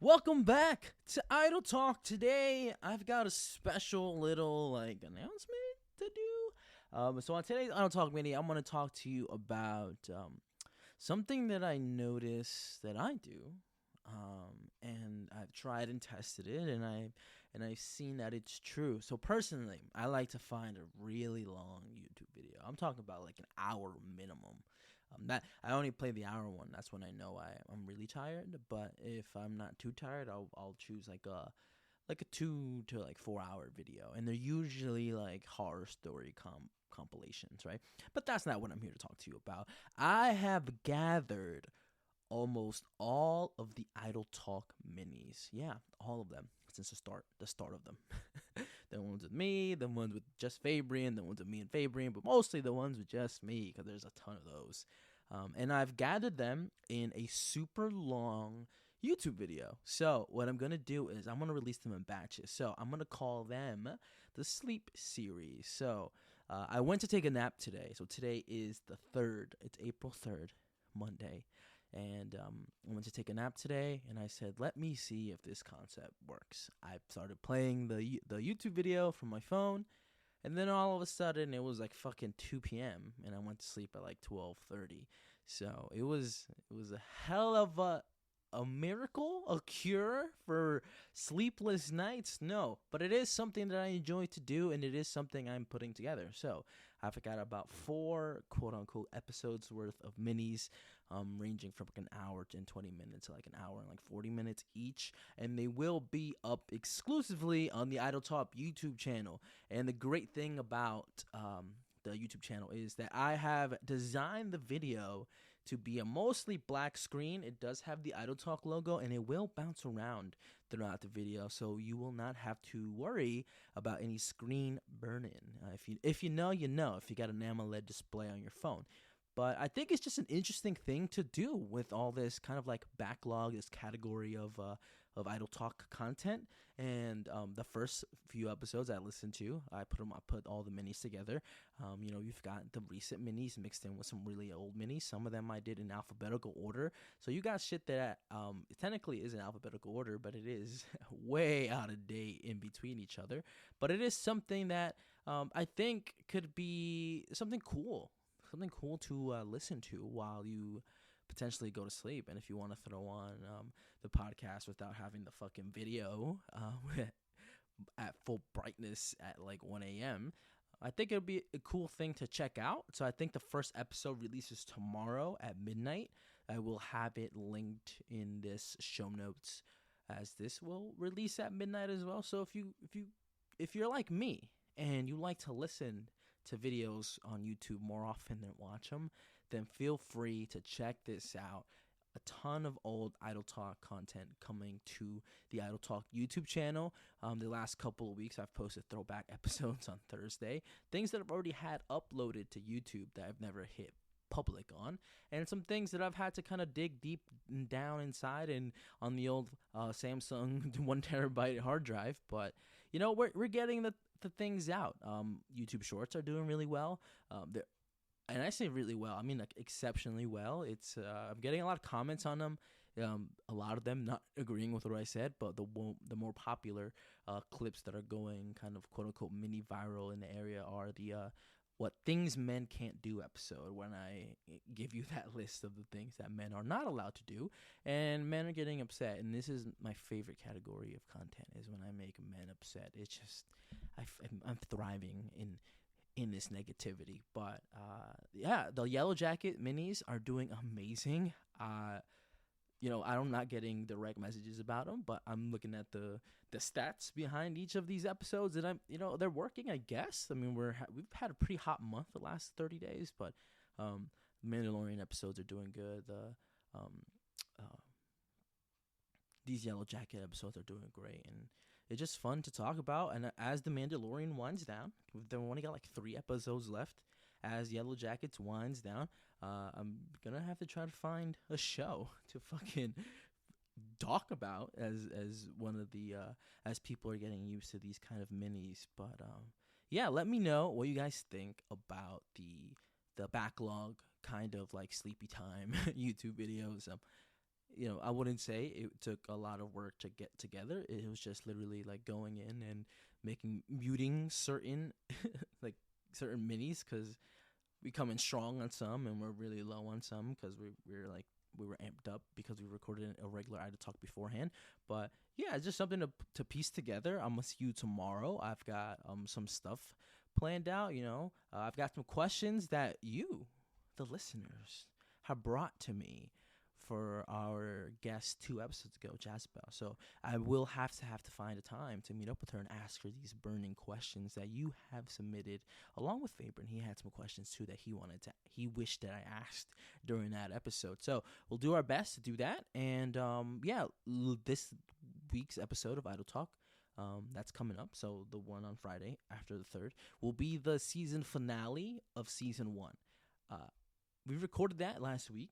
Welcome back to Idle Talk. Today, I've got a special little announcement to do. So on today's Idle Talk mini, I'm going to talk to you about something that I notice that I do, and I've tried and tested it, and I've seen that it's true. So personally, I like to find a really long YouTube video. I'm talking about like an hour minimum. That I only play the hour one. That's when I know I'm really tired. But if I'm not too tired, I'll choose like a 2 to 4 hour video, and they're usually like horror story compilations, right? But that's not what I'm here to talk to you about. I have gathered almost all of the Idle Talk minis. Yeah, all of them since the start of them. The ones with me, the ones with just Fabrian, the ones with me and Fabrian, but mostly the ones with just me because there's a ton of those. And I've gathered them in a super long YouTube video. So what I'm gonna do is I'm gonna release them in batches. So I'm gonna call them the Sleep Series. So I went to take a nap today. So today is the 3rd. It's April 3rd, Monday. And I went to take a nap today, and I said, let me see if this concept works. I started playing the YouTube video from my phone, and then all of a sudden, it was like fucking 2 p.m., and I went to sleep at like 12:30. So it was a hell of a miracle, a cure for sleepless nights. No, but it is something that I enjoy to do, and it is something I'm putting together. So I've got about 4 quote unquote episodes worth of minis, ranging from like an hour and 20 minutes to like an hour and like 40 minutes each, and they will be up exclusively on the Idle Talk YouTube channel. And the great thing about the YouTube channel is that I have designed the video to be a mostly black screen. It does have the Idle Talk logo, and it will bounce around throughout the video, so you will not have to worry about any screen burn-in. If you know, you know. If you got an AMOLED display on your phone. But I think it's just an interesting thing to do with all this kind of like backlog, this category of Idle Talk content. And the first few episodes I listened to, I put all the minis together. You've got the recent minis mixed in with some really old minis. Some of them I did in alphabetical order. So you got shit that technically is in alphabetical order, but it is way out of date in between each other. But it is something that I think could be something cool to listen to while you potentially go to sleep. And if you want to throw on the podcast without having the fucking video at full brightness at like 1 a.m., I think it would be a cool thing to check out. So I think the first episode releases tomorrow at midnight. I will have it linked in this show notes, as this will release at midnight as well. So if you're like me and you like to listen to videos on YouTube more often than watch them, then feel free to check this out. A ton of old Idle Talk content coming to the Idle Talk YouTube channel. The last couple of weeks, I've posted throwback episodes on Thursday, things that I've already had uploaded to YouTube that I've never hit public on, and some things that I've had to kind of dig deep down inside and on the old Samsung 1 terabyte hard drive. But we're getting the things out. YouTube Shorts are doing really well. And I say really well, I mean like exceptionally well. It's I'm getting a lot of comments on them. A lot of them not agreeing with what I said, but the more popular clips that are going kind of quote unquote mini viral in the area are the what things men can't do episode, when I give you that list of the things that men are not allowed to do, and men are getting upset. And this is my favorite category of content, is when I make men upset. It's just I'm thriving in this negativity. But yeah, the Yellow Jacket minis are doing amazing. I'm not getting direct messages about them, but I'm looking at the stats behind each of these episodes, and they're working, I guess. I mean, we've had a pretty hot month the last 30 days, but Mandalorian episodes are doing good. These Yellow Jacket episodes are doing great, and it's just fun to talk about. And as the Mandalorian winds down, we've only got like 3 episodes left. As Yellow Jackets winds down, I'm gonna have to try to find a show to fucking talk about as one of the as people are getting used to these kind of minis. But yeah, let me know what you guys think about the backlog kind of like sleepy time YouTube videos. I wouldn't say it took a lot of work to get together. It was just literally like going in and muting certain like certain minis because we come in strong on some and we're really low on some because we were amped up because we recorded a regular Idle Talk beforehand. But yeah, it's just something to piece together. I'm gonna see you tomorrow. I've got some stuff planned out. I've got some questions that you, the listeners, have brought to me for our guest 2 episodes ago, Jazbel. So I will have to find a time to meet up with her and ask her these burning questions that you have submitted, along with Faber. And he had some questions too that he wished that I asked during that episode. So we'll do our best to do that. And this week's episode of Idle Talk, that's coming up. So the one on Friday after the 3rd will be the season finale of season 1. We recorded that last week.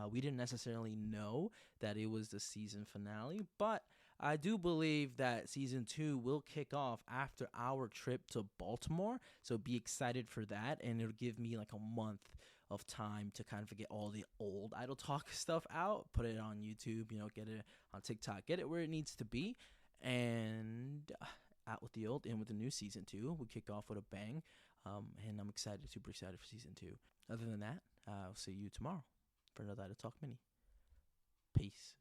We didn't necessarily know that it was the season finale, but I do believe that season 2 will kick off after our trip to Baltimore. So be excited for that, and it'll give me like a month of time to kind of get all the old Idle Talk stuff out, put it on YouTube, get it on TikTok, get it where it needs to be, and out with the old, in with the new season 2. We kick off with a bang, and I'm excited, super excited for season 2. Other than that, I'll see you tomorrow for another Idle Talk mini. Peace.